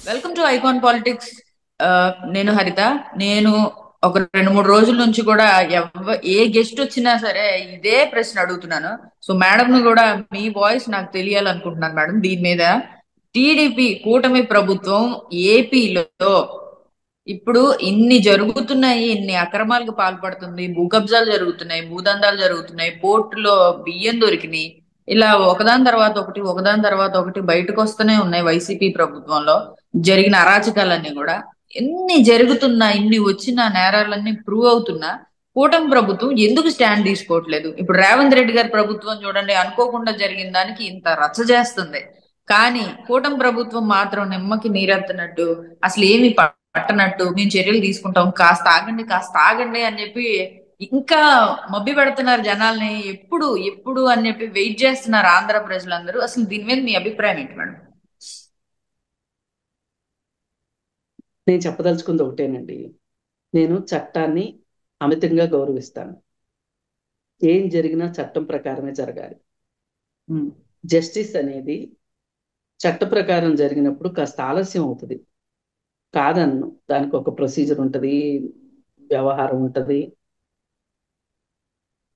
Welcome to icon politics. నేను హరిత. నేను ఒక 2-3 రోజుల నుంచి కూడా ఏ గెస్ట్ వచ్చినా సరే ఇదే ప్రశ్న అడుగుతున్నాను. సో మేడం ను కూడా మీ వాయిస్ నాకు తెలియాలనుకుంటున్నాను మేడం దీని మీద. టీడీపీ కూటమి ప్రభుత్వం ఏపీలో ఇప్పుడు ఇన్ని జరుగుతున్నాయి, ఇన్ని అక్రమాలకు పాల్పడుతుంది, భూ కబ్జాలు జరుగుతున్నాయి, భూదందాలు జరుగుతున్నాయి, పోర్టులో బియ్యం దొరికినాయి. ఇలా ఒకదాని తర్వాత ఒకటి ఒకదాని తర్వాత ఒకటి బయటకు వస్తూనే ఉన్నాయి. వైసీపీ ప్రభుత్వంలో జరిగిన అరాచకాలన్నీ కూడా ఎన్ని జరుగుతున్నా, ఇన్ని వచ్చిన నేరాలన్నీ ప్రూవ్ అవుతున్నా కూటమి ప్రభుత్వం ఎందుకు స్టాండ్ తీసుకోవట్లేదు? ఇప్పుడు రేవంత్ రెడ్డి గారి ప్రభుత్వం చూడండి, అనుకోకుండా జరిగిన దానికి ఇంత రచ్చ చేస్తుంది. కానీ కూటమి ప్రభుత్వం మాత్రం నిమ్మకి నీరెత్తనట్టు, అసలు ఏమి పట్టనట్టు, మేము చర్యలు తీసుకుంటాం, కాస్త ఆగండి కాస్త ఆగండి అని చెప్పి ఇంకా మభ్య పెడుతున్నారు జనాల్ని. ఎప్పుడు ఎప్పుడు అని చెప్పి వెయిట్ చేస్తున్నారు ఆంధ్ర ప్రజలందరూ. అసలు దీని మీద మీ అభిప్రాయం ఏంటి మేడం? నేను చెప్పదలుచుకుంది ఒకటేనండి. నేను చట్టాన్ని అమితంగా గౌరవిస్తాను. ఏం జరిగినా చట్టం ప్రకారమే జరగాలి. ఉమ్. జస్టిస్ అనేది చట్ట ప్రకారం జరిగినప్పుడు కాస్త ఆలస్యం అవుతుంది, కాదన్ను. దానికి ఒక ప్రొసీజర్ ఉంటుంది, వ్యవహారం ఉంటుంది.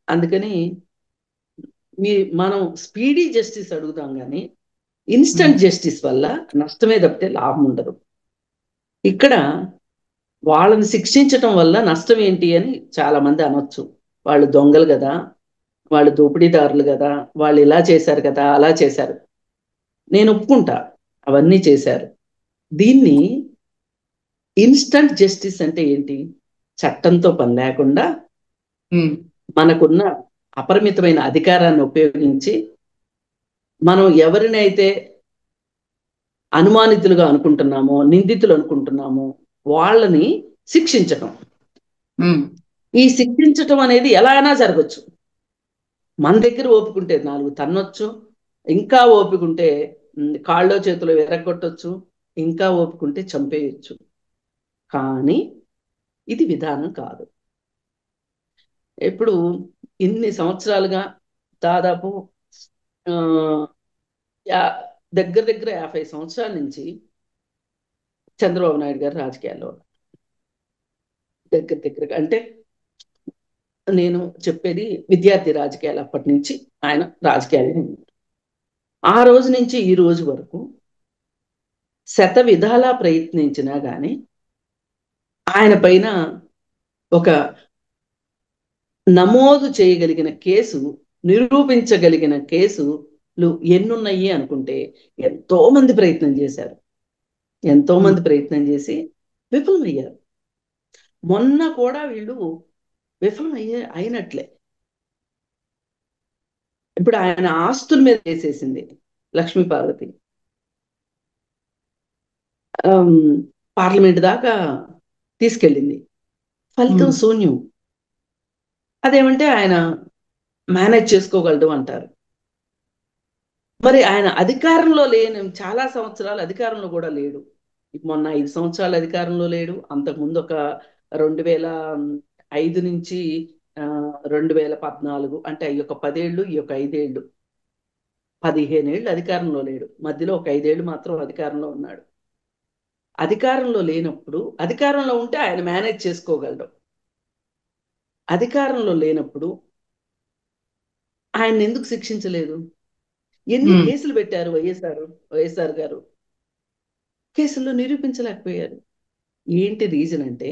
అందుకని మీ మనం స్పీడీ జస్టిస్ అడుగుతాం, కానీ ఉమ్. ఇన్స్టంట్ జస్టిస్ వల్ల నష్టమే తప్పితే లాభం ఉండదు. ఇక్కడ వాళ్ళని శిక్షించటం వల్ల నష్టం ఏంటి అని చాలా మంది అనొచ్చు. వాళ్ళు దొంగలు కదా, వాళ్ళు దోపిడీదారులు కదా, వాళ్ళు ఇలా చేశారు కదా, అలా చేశారు. నేను ఒప్పుకుంటా, అవన్నీ చేశారు. దీన్ని ఇన్స్టంట్ జస్టిస్ అంటే ఏంటి? చట్టంతో పని లేకుండా ఉమ్. మనకున్న అపరిమితమైన అధికారాన్ని ఉపయోగించి మనం ఎవరినైతే అనుమానితులుగా అనుకుంటున్నామో, నిందితులు అనుకుంటున్నామో వాళ్ళని శిక్షించటం. ఉమ్. ఈ శిక్షించటం అనేది ఎలా అయినా జరగచ్చు. మన దగ్గర ఓపికంటే 4 తన్నొచ్చు, ఇంకా ఓపికంటే కాళ్ళో చేతిలో విరగొట్టొచ్చు, ఇంకా ఓపికంటే చంపేయచ్చు. కానీ ఇది విధానం కాదు. ఇప్పుడు ఇన్ని సంవత్సరాలుగా దాదాపు ఆ, యా- దగ్గర దగ్గర 50 సంవత్సరాల నుంచి చంద్రబాబు నాయుడు గారు రాజకీయాల్లో ఉన్నారు. దగ్గర దగ్గరగా అంటే నేను చెప్పేది విద్యార్థి రాజకీయాలు అప్పటి నుంచి ఆయన రాజకీయాలు ఉన్నారు. ఆ రోజు నుంచి ఈ రోజు వరకు శత విధాలా ప్రయత్నించినా గాని ఆయన పైన ఒక నమోదు చేయగలిగిన కేసు, నిరూపించగలిగిన కేసులు ఎన్నున్నాయి అనుకుంటే ఎంతో మంది ప్రయత్నం చేశారు. ఎంతో ఉమ్. మంది ప్రయత్నం చేసి విఫలమయ్యారు. మొన్న కూడా వీళ్ళు అయినట్లే. ఇప్పుడు ఆయన ఆస్తుల మీద వేసేసింది లక్ష్మీ పార్వతి. ఆమ్, పార్లమెంట్ దాకా తీసుకెళ్ళింది, ఫలితం ఉమ్. శూన్యం. అదేమంటే ఆయన మేనేజ్ చేసుకోగలడు అంటారు. మరి ఆయన అధికారంలో లేని చాలా సంవత్సరాలు అధికారంలో కూడా లేడు. మొన్న 5 సంవత్సరాలు అధికారంలో లేడు. అంతకుముందు ఒక 2005 నుంచి 2014, అంటే ఈ యొక్క 10 ఏళ్ళు, ఈ యొక్క 5 ఏళ్ళు, 15 ఏళ్ళు అధికారంలో లేడు. మధ్యలో ఒక 5 ఏళ్ళు మాత్రం అధికారంలో ఉన్నాడు. అధికారంలో లేనప్పుడు, అధికారంలో ఉంటే ఆయన మేనేజ్ చేసుకోగలడు. అధికారంలో లేనప్పుడు ఆయన ఎందుకు శిక్షించలేదు? ఎన్ని ఉమ్. కేసులు పెట్టారు వైఎస్ఆర్ గారు? కేసుల్లో నిరూపించలేకపోయారు. ఏంటి రీజన్ అంటే,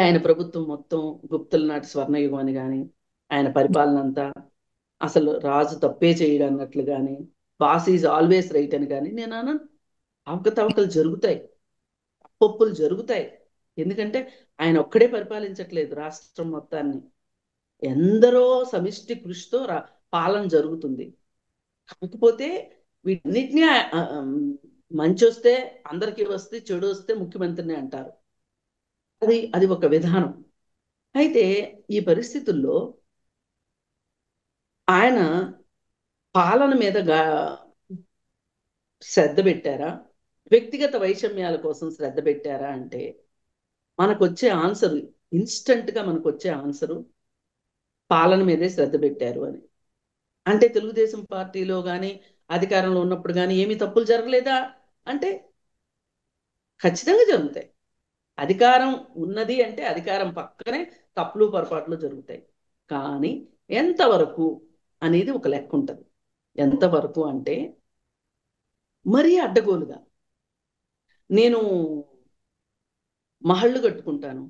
ఆయన ప్రభుత్వం మొత్తం గుప్తుల నాటి స్వర్ణయుగం అని కానీ, ఆయన పరిపాలన అంతా అసలు రాజు తప్పే చేయడం అన్నట్లు కానీ, బాస్ ఈజ్ ఆల్వేస్ రైట్ అని కానీ నేను అనను. అవకతవకలు జరుగుతాయి, అప్పొప్పులు జరుగుతాయి. ఎందుకంటే ఆయన ఒక్కడే పరిపాలించట్లేదు రాష్ట్రం మొత్తాన్ని. ఎందరో సమిష్టి కృషితో పాలన జరుగుతుంది. కాకపోతే వీటన్నిటినీ మంచి వస్తే అందరికీ వస్తే, చెడు వస్తే ముఖ్యమంత్రిని అంటారు. అది అది ఒక విధానం. అయితే ఈ పరిస్థితుల్లో ఆయన పాలన మీద శ్రద్ధ పెట్టారా, వ్యక్తిగత వైషమ్యాల కోసం శ్రద్ధ పెట్టారా అంటే మనకొచ్చే ఆన్సర్, ఇన్స్టంట్ గా మనకొచ్చే ఆన్సరు పాలన మీదే శ్రద్ధ పెట్టారు అని. అంటే తెలుగుదేశం పార్టీలో కానీ అధికారంలో ఉన్నప్పుడు కానీ ఏమీ తప్పులు జరగలేదా అంటే ఖచ్చితంగా జరుగుతాయి. అధికారం ఉన్నది అంటే అధికారం పక్కనే తప్పులు పొరపాట్లు జరుగుతాయి. కానీ ఎంతవరకు అనేది ఒక లెక్క ఉంటుంది. ఎంతవరకు అంటే మరీ అడ్డగోలుగా నేను మహళ్ళు కట్టుకుంటాను.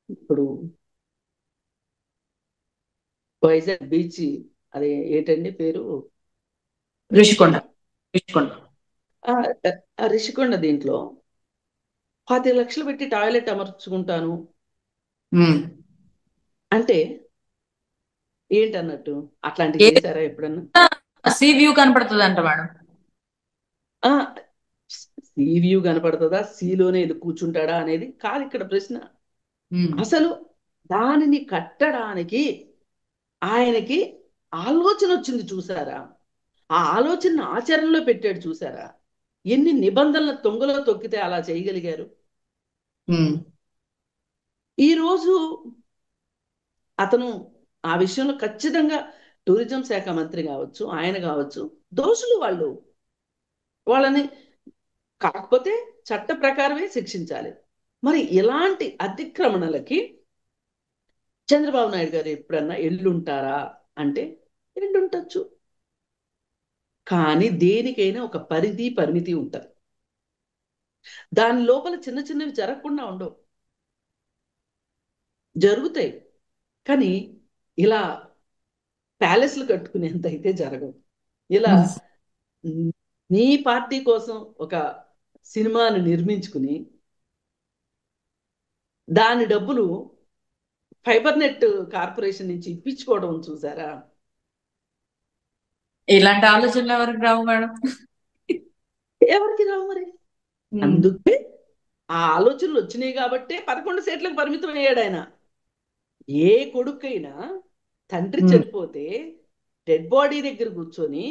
ఇప్పుడు వైజాగ్ బీచ్, అదే ఏంటండి పేరు, ఋషికొండ. రిషికొండ. ఋషికొండ. ఆ ఆ రిషికొండ దీంట్లో 25 లక్షలు పెట్టి టాయిలెట్ అమర్చుకుంటాను ఉమ్. అంటే ఏంటన్నట్టు? అట్లాంటివి చేశారా ఎప్పుడన్నా? ఏదైనా సీ వ్యూ కనపడుతుంది అంట మేడం. ఆ సీ వ్యూ కనపడుతుందా, సీలోనే వెళ్ళి కూర్చుంటాడా అనేది కాదు ఇక్కడ ప్రశ్న. ఉమ్. అసలు దానిని కట్టడానికి ఆయనకి ఆలోచన వచ్చింది చూసారా? ఆ ఆలోచన ఆచరణలో పెట్టాడు చూసారా? ఎన్ని నిబంధనల తొంగలో తొక్కితే అలా చేయగలిగారు. ఉమ్. ఈ రోజు అతను ఆ విషయంలో ఖచ్చితంగా టూరిజం శాఖ మంత్రి కావచ్చు, ఆయన కావచ్చు, దోషులు వాళ్ళు. వాళ్ళని కాకపోతే చట్ట ప్రకారమే శిక్షించాలి. మరి ఇలాంటి అతిక్రమణలకి చంద్రబాబు నాయుడు గారు ఎప్పుడన్నా ఎల్లుంటారా అంటే ఎల్లుంటచ్చు. కానీ దేనికైనా ఒక పరిధి పరిమితి ఉంటుంది. దాని లోపల చిన్న చిన్నవి జరగకుండా ఉండవు, జరుగుతాయి. కానీ ఇలా ప్యాలెస్లు కట్టుకునేంత అయితే జరగవు. ఇలా ఉమ్. నీ పార్టీ కోసం ఒక సినిమాను నిర్మించుకుని దాని డబ్బులు ఫైబర్ నెట్ కార్పొరేషన్ నుంచి ఇప్పించుకోవడం చూసారా? ఇలాంటి ఆలోచనలు ఎవరికి రావు మేడం. ఎవరికి రావు మరి. ఉమ్. అందుకే ఆ ఆలోచనలు వచ్చినాయి కాబట్టే 11 సీట్లకు పరిమితం అయ్యాడు ఆయన. ఏ కొడుకైనా తండ్రి ఉమ్. చనిపోతే డెడ్ బాడీ దగ్గర కూర్చొని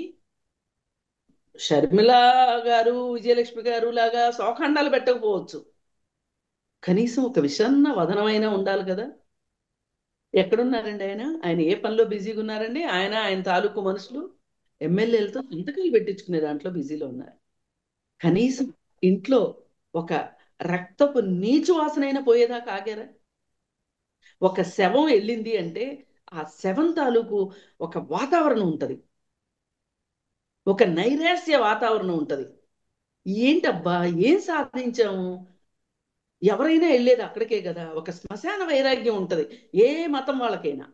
షర్మిల గారు, విజయలక్ష్మి గారు లాగా శోఖండాలు పెట్టకపోవచ్చు, కనీసం ఒక విషన్న వదనమైనా ఉండాలి కదా. ఎక్కడున్నారండి ఆయన? ఆయన ఏ పనిలో బిజీగా ఉన్నారండి? ఆయన ఆయన తాలూకు మనుషులు ఎమ్మెల్యేలతో సంతకాలు పెట్టించుకునే దాంట్లో బిజీలో ఉన్నారు. కనీసం ఇంట్లో ఒక రక్తపు నీచు వాసనైనా పోయేదాకా ఆగారా? ఒక శవం వెళ్ళింది అంటే ఆ శవం తాలూకు ఒక వాతావరణం ఉంటది, ఒక నైరాశ్య వాతావరణం ఉంటది. ఏంటబ్బా ఏం సాధించాము? ఎవరైనా వెళ్ళేది అక్కడికే కదా. ఒక శ్మశాన వైరాగ్యం ఉంటది ఏ మతం వాళ్ళకైనా.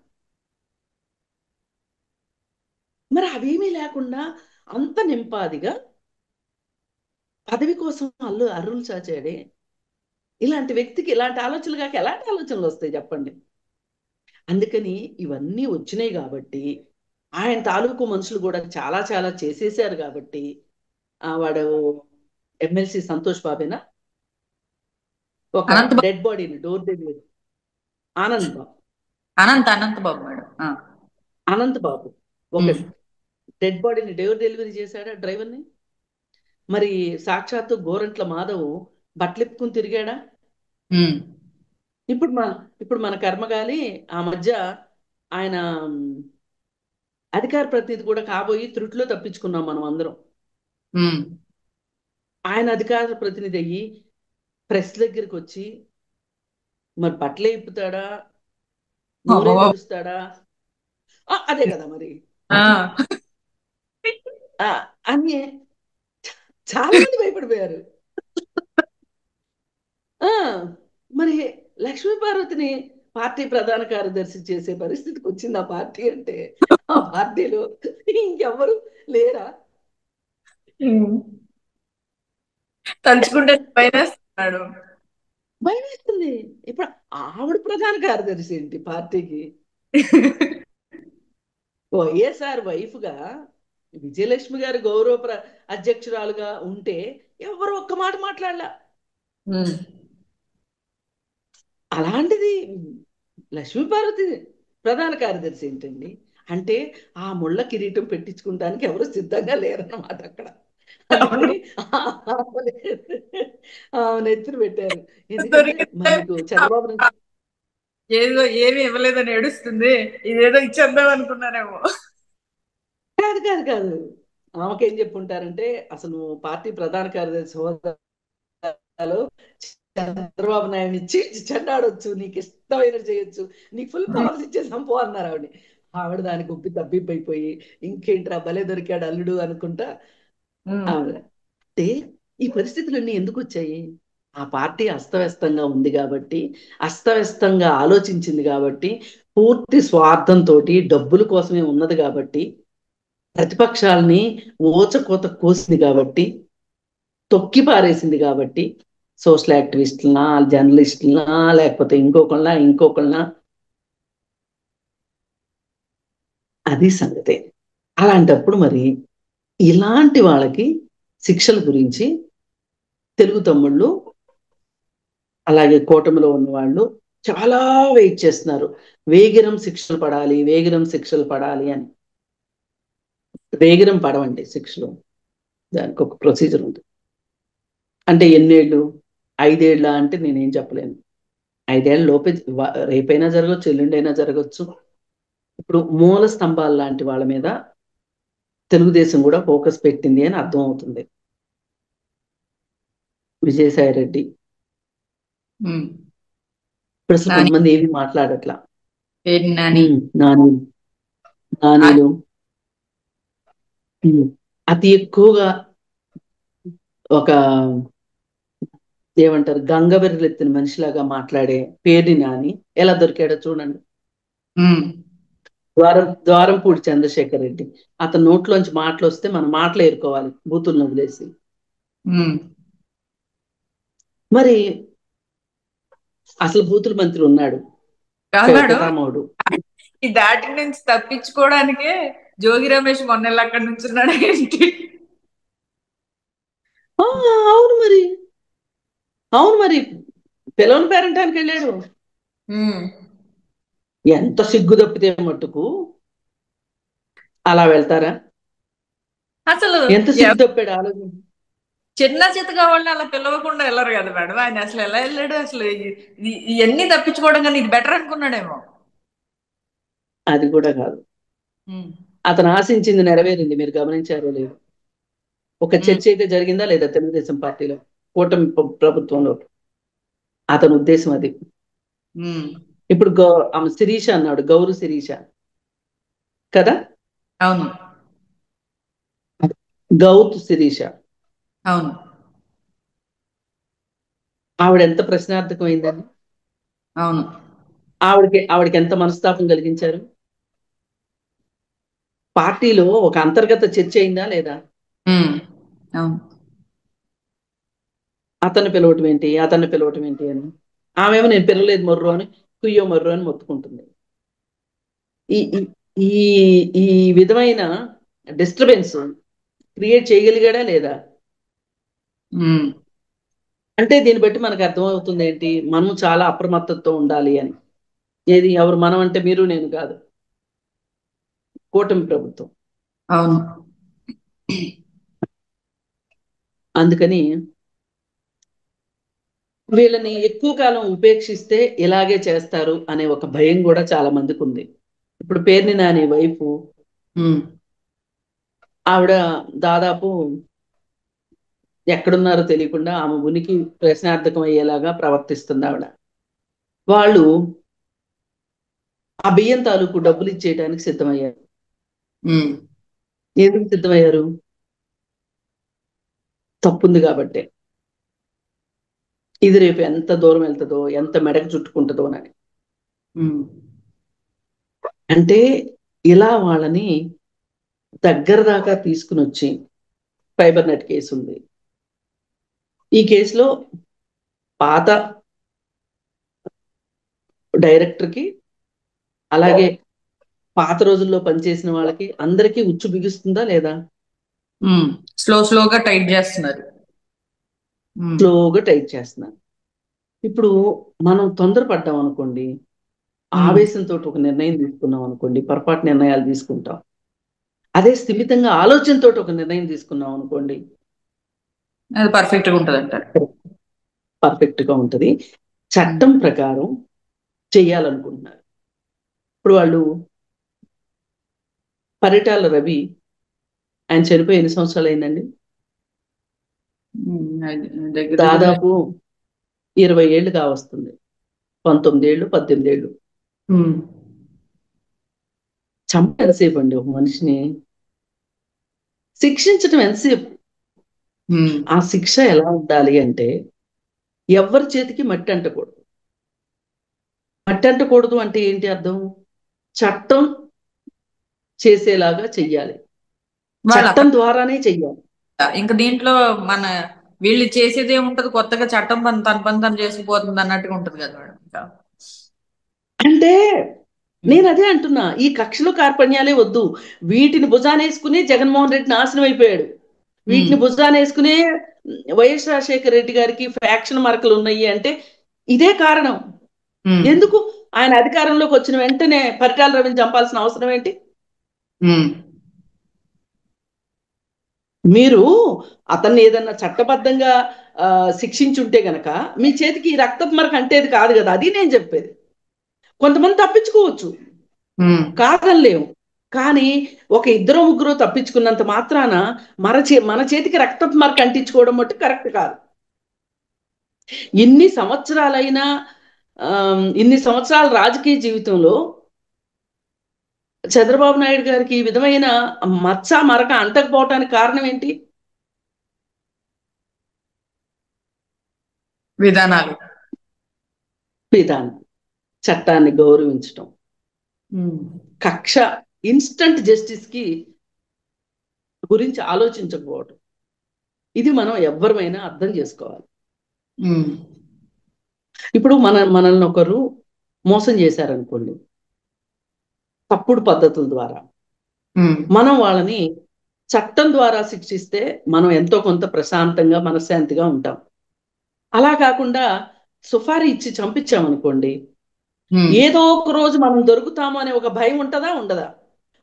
మరి అవేమీ లేకుండా అంత నింపాదిగా పదవి కోసం అర్రులు చాచాడే. ఇలాంటి వ్యక్తికి ఇలాంటి ఆలోచనలు కాక ఎలాంటి ఆలోచనలు వస్తాయి చెప్పండి? అందుకని ఇవన్నీ వచ్చినాయి కాబట్టి ఆయన తాలూకు మనుషులు కూడా చాలా చాలా చేసేసారు కాబట్టి వాడు ఎమ్మెల్సీ సంతోష్ బాబేనా, ఒక అనంత్ బాబు. డెడ్ బాడీని డోర్ డెలివరీ, ఆనంద్ బాబు, అనంత్ బాబు మేడం. అనంత్ బాబు ఒక ఉమ్. డెడ్ బాడీని డోర్ డెలివరీ చేశాడా డ్రైవర్ని? మరి సాక్షాత్తు గోరంట్ల మాధవ్ బట్టలిప్పుకుని తిరిగాడా? ఉమ్. ఇప్పుడు మన ఇప్పుడు మన కర్మగాలి ఆ మధ్య ఆయన అధికార ప్రతినిధి కూడా కాబోయి త్రుట్లో తప్పించుకున్నాం మనం అందరం. ఉమ్. ఆయన అధికార ప్రతినిధి అయ్యి ప్రెస్ దగ్గరికి వచ్చి మరి బట్టలే ఇప్పుతాడా, అమ్మ నోరే బాబు. తెరుస్తాడా? అదే కదా మరి. ఆ. ఆ అని చాలా మంది భయపడిపోయారు. ఆ మరి లక్ష్మీపార్వతిని పార్టీ ప్రధాన కార్యదర్శి చేసే పరిస్థితికి వచ్చింది ఆ పార్టీ అంటే ఆ పార్టీలో ఇంకెవ్వరు లేరా? ఉమ్. తలుచుకుంటే పైన మేడం. భయం వేస్తుంది. ఇప్పుడు ఆవిడ ప్రధాన కార్యదర్శి ఏంటి పార్టీకి? వైఎస్ఆర్ వైఫ్ గా విజయలక్ష్మి గారి అధ్యక్షురాలుగా ఉంటే ఎవరు ఒక్క మాట మాట్లాడలా. ఉమ్. అలాంటిది లక్ష్మీపార్వతి ప్రధాన కార్యదర్శి ఏంటండి? అంటే ఆ ముళ్ళ కిరీటం పెట్టించుకుంటానికి ఎవరు సిద్ధంగా లేరన్నమాట అక్కడ. అవును. అందుకని ఆమె ఎత్తున పెట్టారు. ఎందుకంటే దొరికితే మరి మీకు చంద్రబాబు నుంచి ఏదో ఏమి ఇవ్వలేదని ఏడుస్తుంది. ఇదేదో ఇచ్చేద్దాం అనుకున్నానేమో. కాదు కాదు కాదు. ఆమెకేం చెప్పుంటారంటే అసలు పార్టీ ప్రధాన కార్యదర్శి హోదా హలో, చంద్రబాబు నాయుడు ఇచ్చి చెడ్డాడొచ్చు, నీకు ఇష్టమైనది చేయొచ్చు, నీకు ఫుల్ పవర్స్ ఇచ్చేసాం పో అన్నారు ఆవిడ. ఆవిడ దానికి ఉబ్బి తబ్బిబ్బైపోయి, ఇంకేంట్రా భలే దొరికాడు అల్లుడు అనుకుంటా ఉమ్. ఆవిడ. అంటే ఈ పరిస్థితులన్నీ ఎందుకు వచ్చాయి? ఆ పార్టీ అస్తవ్యస్తంగా ఉంది కాబట్టి, అస్తవ్యస్తంగా ఆలోచించింది కాబట్టి, పూర్తి స్వార్థంతో డబ్బుల కోసమే ఉన్నది కాబట్టి, ప్రతిపక్షాలని ఊచకోత కోసింది కాబట్టి, తొక్కి పారేసింది కాబట్టి, సోషల్ యాక్టివిస్టులనా, జర్నలిస్టులనా, లేకపోతే ఇంకొకళ్ళ, అది సంగతి. అలాంటప్పుడు మరి ఇలాంటి వాళ్ళకి శిక్షల గురించి తెలుగు తమ్ముళ్ళు, అలాగే కూటమిలో ఉన్న వాళ్ళు చాలా వెయిట్ చేస్తున్నారు. వేగిరం శిక్షలు పడాలి, వేగిరం శిక్షలు పడాలి అని. వేగిరం పడవండి శిక్షలు, దానికి ఒక ప్రొసీజర్ ఉంది. అంటే ఎన్నేళ్ళు? 5 ఏళ్ళ అంటే నేనేం చెప్పలేను. 5 ఏళ్ళ లోపే రేపైనా జరగచ్చు, ఎల్లుండైనా జరగచ్చు. ఇప్పుడు మూల స్తంభాలు లాంటి వాళ్ళ మీద తెలుగుదేశం కూడా ఫోకస్ పెట్టింది అని అర్థం అవుతుంది. విజయసాయి రెడ్డి, ఉమ్. ఇప్పుడు అసలు నాని. కొంతమంది ఏమి మాట్లాడట్లా. పేరు నాని. నాని, ఆ- నానీలు, అతి ఎక్కువగా ఒక ఏమంటారు గంగవెర్రెత్తిన మనిషిలాగా మాట్లాడే పేరుని నాని ఎలా దొరికాడో చూడండి. ఉమ్. ద్వారంపూడి చంద్రశేఖర్ రెడ్డి, అతని నోట్లోంచి మాటలు వస్తే మనం మాటలు ఏరుకోవాలి బూతులను వదిలేసి. ఉమ్. మరి అసలు బూతుల మంత్రి ఉన్నాడు, కాదు. పితామహుడు. ఈ దాటి నుంచి తప్పించుకోవడానికే జోగి రమేష్ మొన్న అక్కడి నుంచి ఉన్నాడు ఏంటి? ఆ, అవును మరి, అవును మరి, పిలవని పేరంటానికి వెళ్ళాడు. ఉమ్. ఎంత సిగ్గు తప్పితే మట్టుకు అలా వెళ్తారా? అసలు ఎంత సిగ్గు తప్పాడు ఆలోచన. చిన్న చితగా వాళ్ళని అలా పిలవకుండా వెళ్ళరు కదా మేడం. ఆయన అసలు ఎలా వెళ్ళాడు అసలు? ఇవన్నీ తప్పించుకోవడం కానీ ఇది బెటర్ అనుకున్నాడేమో. అది కూడా కాదు, ఉమ్. అతను ఆశించింది నెరవేరింది. మీరు గమనించారో లేదు? ఒక ఉమ్. చర్చ అయితే జరిగిందా లేదా తెలుగుదేశం పార్టీలో, కూటమి ప్రభుత్వంలో? అతని ఉద్దేశం అది. ఉమ్. ఇప్పుడు ఆమె శిరీష అన్నాడు, గౌరు శిరీష కదా, అవును. గౌతు శిరీష. అవును. ఆవిడ ఎంత ప్రశ్నార్థకమైందని, అవును. ఆవిడకి ఎంత మనస్తాపం కలిగించారు. పార్టీలో ఒక అంతర్గత చర్చ అయిందా లేదా? ఉమ్. అవును. అతన్ని పిలవటం ఏంటి, అతన్ని పిలవటం ఏంటి అని. ఆమెమో నేను పిలవలేదు మొర్రు అని, కుయ్యో మొర్రు అని మొత్తుకుంటుంది. ఈ ఈ ఈ ఈ విధమైన డిస్టర్బెన్స్ క్రియేట్ చేయగలిగాడా లేదా? ఉమ్. అంటే దీన్ని బట్టి మనకు అర్థమవుతుంది ఏంటి, మనం చాలా అప్రమత్తతో ఉండాలి అని. ఏది ఎవరు మనం అంటే మీరు నేను కాదు, కూటమి ప్రభుత్వం. అవును. అందుకని వీళ్ళని ఎక్కువ కాలం ఉపేక్షిస్తే ఇలాగే చేస్తారు అనే ఒక భయం కూడా చాలా మందికి ఉంది. ఇప్పుడు పేర్ని నాని వైఫ్, ఉమ్. ఆవిడ దాదాపు ఎక్కడున్నారో తెలియకుండా ఆమె ఉనికి ప్రశ్నార్థకం అయ్యేలాగా ప్రవర్తిస్తుంది ఆవిడ. వాళ్ళు ఆ బియ్యం తాలూకు డబ్బులు ఇచ్చేయడానికి సిద్ధమయ్యారు. ఉమ్. ఎందుకు సిద్ధమయ్యారు? తప్పుంది కాబట్టే. ఇది రేపు ఎంత దూరం వెళ్తుందో, ఎంత మెడకు చుట్టుకుంటుందో అని. ఉమ్. అంటే ఇలా వాళ్ళని దగ్గర దాకా తీసుకుని వచ్చి, ఫైబర్ నెట్ కేసు ఉంది. ఈ కేసులో పాత డైరెక్టర్కి, అలాగే పాత రోజుల్లో పనిచేసిన వాళ్ళకి అందరికీ ఉచ్చు బిగుస్తుందా లేదా? ఉమ్. స్లోగా టైట్ చేస్తున్నారు. ఉమ్. స్లోగా టైట్ చేస్తున్నారు. ఇప్పుడు మనం తొందరపడ్డాం అనుకోండి, ఉమ్. ఆవేశంతో ఒక నిర్ణయం తీసుకున్నాం అనుకోండి, పొరపాటు నిర్ణయాలు తీసుకుంటాం. అదే స్థిమితంగా ఆలోచనతో ఒక నిర్ణయం తీసుకున్నాం అనుకోండి, అది పర్ఫెక్ట్ గా ఉంటది అంటారు. పర్ఫెక్ట్ గా ఉంటది. ఉమ్. చట్టం ప్రకారం చెయ్యాలనుకుంటున్నారు. ఇప్పుడు వాళ్ళు పరిటాల రవి, ఆయన చనిపోయి ఎన్ని సంవత్సరాలు అయిందండి? అది దగ్గర దగ్గర దాదాపు 20 ఏళ్ళు కావస్తుంది. 19 ఏళ్ళు, 18 ఏళ్ళు. ఉమ్, చంప ఎంతసేపు అండి ఒక మనిషిని? శిక్షించటం ఎంతసేపు? ఉమ్, ఆ శిక్ష ఎలా ఉండాలి అంటే, ఎవరి చేతికి మట్టి అంటకూడదు. మట్టి అంటకూడదు అంటే ఏంటి అర్థం? చట్టం చేసేలాగా చెయ్యాలి. వాళ్ళు చట్టం అక్కడ ద్వారానే చెయ్యాలి. ఇంకా దీంట్లో మన వీళ్ళు చేసేది ఏముంటది, కొత్తగా చట్టం పని తను చేసుకుపోతుంది అన్నట్టుగా ఉంటది కదా మేడం ఇంకా. అంటే ఉమ్, నేను అదే అంటున్నా, ఈ కక్షలు కార్పణ్యాలే వద్దు. వీటిని భుజానేసుకుని జగన్మోహన్ రెడ్డి నాశనం అయిపోయాడు. ఉమ్, వీటిని భుజానేసుకునే వైఎస్ రాజశేఖర రెడ్డి గారికి ఫ్యాక్షన్ మార్కులు ఉన్నాయి అంటే ఇదే కారణం. ఉమ్, ఎందుకు ఆయన అధికారంలోకి వచ్చిన వెంటనే పరిటాల రవిని చంపాల్సిన అవసరం ఏంటి? ఉమ్, మీరు అతన్ని ఏదన్నా చట్టబద్ధంగా శిక్షించుంటే గనక మీ చేతికి ఈ రక్తపు మరక అంటేది కాదు కదా. అది నేను చెప్పేది. కొంతమంది తప్పించుకోవచ్చు, ఉమ్. కాదనలేము. కానీ ఒక ఇద్దరు ముగ్గురు తప్పించుకున్నంత మాత్రాన మన చేతికి రక్తపు మరక అంటించుకోవడం మట్టు కరెక్ట్ కాదు. ఇన్ని సంవత్సరాలైనా ఇన్ని సంవత్సరాల రాజకీయ జీవితంలో చంద్రబాబు నాయుడు గారికి ఈ విధమైన మచ్చ మరక అంటకపోవటానికి కారణం ఏంటి? విధానాలు. విధానం, చట్టాన్ని గౌరవించటం, ఉమ్, కక్ష, ఇన్స్టంట్ జస్టిస్ కి గురించి ఆలోచించకపోవటం. ఇది మనం ఎవ్వరమైనా అర్థం చేసుకోవాలి. ఉమ్, ఇప్పుడు మనల్ని ఒకరు మోసం చేశారనుకోండి, తప్పుడు పద్ధతుల ద్వారా ఉమ్, మనం వాళ్ళని చట్టం ద్వారా శిక్షిస్తే మనం ఎంతో కొంత ప్రశాంతంగా మనశ్శాంతిగా ఉంటాం. అలా కాకుండా సుఫారీ ఇచ్చి చంపించామనుకోండి, ఉమ్. ఏదో ఒక రోజు మనం దొరుకుతాము అనే ఒక భయం ఉంటుందా ఉండదా?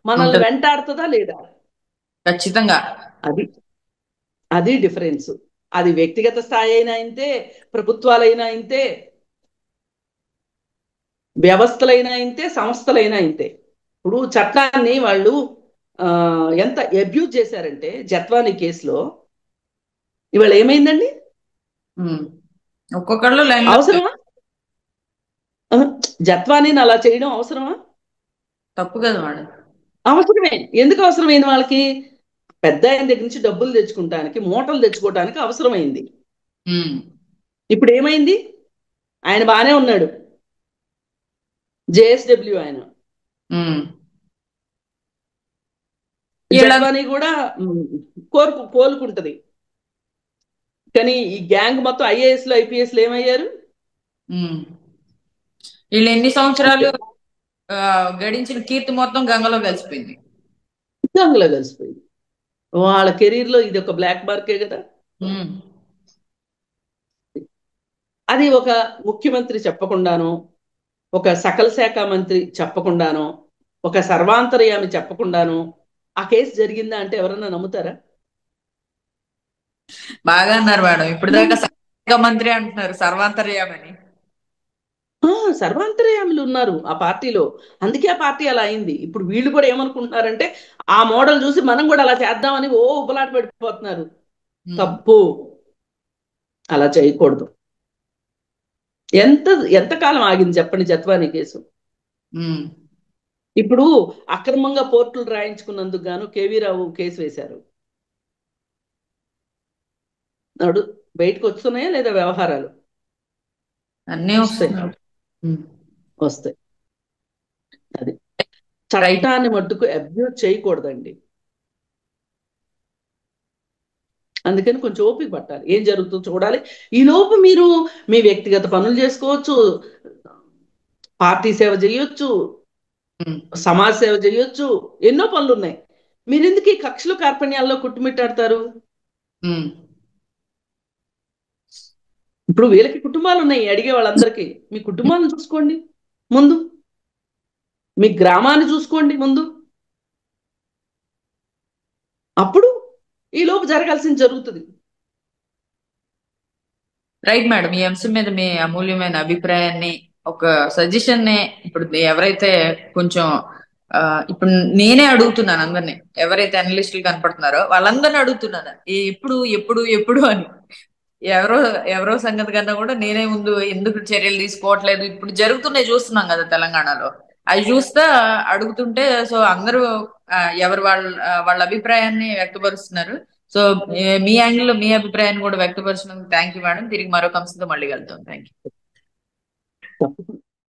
మనల్ని ఉంటది వెంటాడుతుందా లేదా? ఖచ్చితంగా. అది అది డిఫరెన్స్. అది వ్యక్తిగత స్థాయి అయినా ఇంతే, ప్రభుత్వాలైనా ఇంతే, వ్యవస్థలైనా ఇంతే, సంస్థలైనా ఇంతే. ఇప్పుడు చట్టాన్ని వాళ్ళు ఆ, ఎంత అబ్యూజ్ చేశారంటే జత్వానీ కేసులో ఇవాళ ఏమైందండి? ఉమ్. ఒక్కొక్కళ్ళు లైన్ లో అవసరమా? జత్వానీని అలా చేయడం అవసరమా? తప్పు కదా మేడం. అవసరమే. ఎందుకు అవసరమైంది వాళ్ళకి? పెద్ద ఆయన దగ్గర నుంచి డబ్బులు తెచ్చుకుంటానికి, మూటలు తెచ్చుకోవటానికి అవసరమైంది. ఉమ్, ఇప్పుడు ఏమైంది? ఆయన బాగానే ఉన్నాడు, జేఎస్డబ్ల్యూ ఆయన. ఉమ్. వీళ్ళ జత్వానీ కూడా కోలుకుంటది. కానీ ఈ గ్యాంగ్ మొత్తం ఐఏఎస్లు ఐపీఎస్లు ఏమయ్యారు? ఉమ్. వీళ్ళు ఎన్ని సంవత్సరాలు ఆ, గడించిన కీర్తి మొత్తం గంగలో కలిసిపోయింది. గంగలో కలిసిపోయింది. వాళ్ళ కెరీర్ లో ఇది ఒక బ్లాక్ మార్కే కదా. ఉమ్, అది ఒక ముఖ్యమంత్రి చెప్పకుండానో, ఒక సకల శాఖ మంత్రి చెప్పకుండానో, ఒక సర్వాంతర్యామి చెప్పకుండానో ఆ కేసు జరిగిందా అంటే ఎవరన్నా నమ్ముతారా? బాగా అన్నారు మేడం. ఇప్పుడు దాకా నమ్ము- సహాయక మంత్రి అంటున్నారు సర్వాంతర్యామని. సర్వాంతర్యాములు ఉన్నారు ఆ పార్టీలో. అందుకే ఆ పార్టీ అలా అయింది. ఇప్పుడు వీళ్ళు కూడా ఏమనుకుంటున్నారంటే ఆ మోడల్ చూసి మనం కూడా అలా చేద్దామని ఉబలాట పడిపోతున్నారు. ఉమ్, తప్పు. అలా చేయకూడదు. ఎంత ఎంతకాలం ఆగింది చెప్పండి జత్వానీ కేసు? ఉమ్. ఇప్పుడు అక్రమంగా పోర్టులు రాయించుకున్నందుకు గాను కేవీ రావు కేసు వేశారు. నడు బయటకు వస్తున్నాయా లేదా వ్యవహారాలు? అన్నీ వస్తాయి, వస్తున్నాయి. ఉమ్. వస్తాయి. అది రైట్. చట్టాన్ని మట్టుకు అబ్యూజ్ చేయకూడదండి. అందుకని కొంచెం ఓపిక పట్టాలి, ఏం జరుగుతుందో చూడాలి. ఈ లోపు మీరు మీ వ్యక్తిగత పనులు చేసుకోవచ్చు, పార్టీ సేవ చేయొచ్చు, ఉమ్, సమాజ సేవ చేయొచ్చు, ఎన్నో పనులు ఉన్నాయి. మీరు ఎందుకు ఈ కక్షలు కార్పణ్యాల్లో కుట్టుమిట్టాడతారు? ఉమ్. ఇప్పుడు వీళ్ళకి కుటుంబాలు ఉన్నాయి, అడిగే వాళ్ళందరికీ. మీ కుటుంబాలను చూసుకోండి ముందు, మీ గ్రామాన్ని చూసుకోండి ముందు. అప్పుడు ఈ లోపు జరగాల్సింది జరుగుతుంది. Right madam. ఈ అంశం మీద మీ అమూల్యమైన అభిప్రాయాన్ని, ఒక సజెషన్ ని ఇప్పుడు ఎవరైతే కొంచెం ఆ, ఇప్పుడు నేనే అడుగుతున్నాను అందరినీ, ఎవరైతే అనలిస్టులు కనపడుతున్నారో వాళ్ళందరినీ అడుగుతున్నాను, ఎప్పుడు ఎప్పుడు ఎప్పుడు అని. ఎవరో ఎవరో సంగతి కన్నా కూడా నేనే ముందు ఎందుకు చర్యలు తీసుకోవట్లేదు, ఇప్పుడు జరుగుతున్నాయి చూస్తున్నాం కదా తెలంగాణలో, అవి చూస్తా అడుగుతుంటే, సో అందరూ ఎవరు వాళ్ళ అభిప్రాయాన్ని వ్యక్తపరుస్తున్నారు. సో మీ యాంగిల్లో మీ అభిప్రాయాన్ని కూడా వ్యక్తపరిచినందుకు థ్యాంక్ యూ మేడం. తిరిగి మరొక అంశంతో మళ్ళీ కలుద్దాం. Thank you. తప్పకుండా